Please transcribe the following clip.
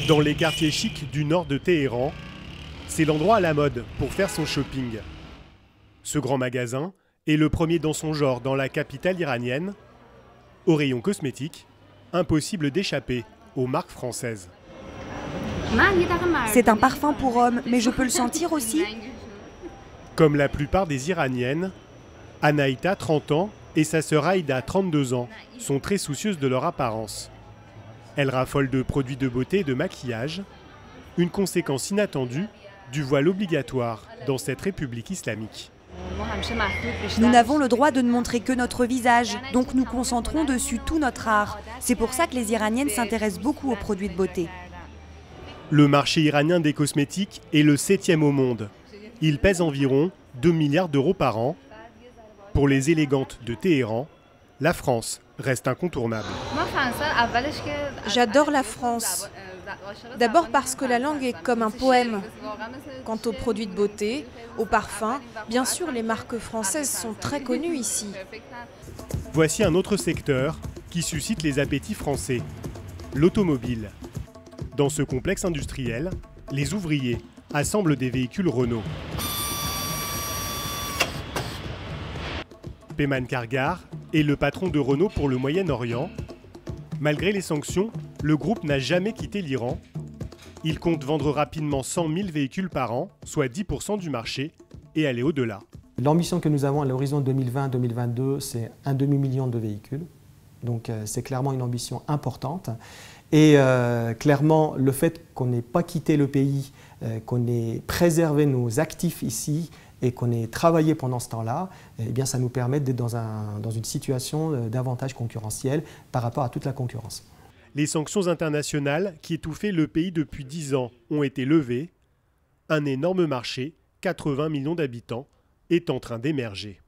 Dans les quartiers chics du nord de Téhéran, c'est l'endroit à la mode pour faire son shopping. Ce grand magasin est le premier dans son genre dans la capitale iranienne. Au rayon cosmétique, impossible d'échapper aux marques françaises. C'est un parfum pour homme, mais je peux le sentir aussi. Comme la plupart des Iraniennes, Anaïta, 30 ans, et sa sœur Aïda, 32 ans, sont très soucieuses de leur apparence. Elles raffolent de produits de beauté et de maquillage, une conséquence inattendue du voile obligatoire dans cette république islamique. Nous n'avons le droit de ne montrer que notre visage, donc nous concentrons dessus tout notre art. C'est pour ça que les Iraniennes s'intéressent beaucoup aux produits de beauté. Le marché iranien des cosmétiques est le 7e au monde. Il pèse environ 2 milliards d'euros par an. Pour les élégantes de Téhéran, la France reste incontournable. J'adore la France. D'abord parce que la langue est comme un poème. Quant aux produits de beauté, aux parfums, bien sûr les marques françaises sont très connues ici. Voici un autre secteur qui suscite les appétits français, l'automobile. Dans ce complexe industriel, les ouvriers assemblent des véhicules Renault. Peyman Kargar est le patron de Renault pour le Moyen-Orient. Malgré les sanctions, le groupe n'a jamais quitté l'Iran. Il compte vendre rapidement 100 000 véhicules par an, soit 10% du marché, et aller au-delà. L'ambition que nous avons à l'horizon 2020-2022, c'est un demi-million de véhicules. Donc c'est clairement une ambition importante. Et clairement, le fait qu'on n'ait pas quitté le pays, qu'on ait préservé nos actifs ici et qu'on ait travaillé pendant ce temps-là, eh bien, ça nous permet d'être dans une situation d'avantage concurrentiel par rapport à toute la concurrence. Les sanctions internationales qui étouffaient le pays depuis 10 ans ont été levées. Un énorme marché, 80 millions d'habitants, est en train d'émerger.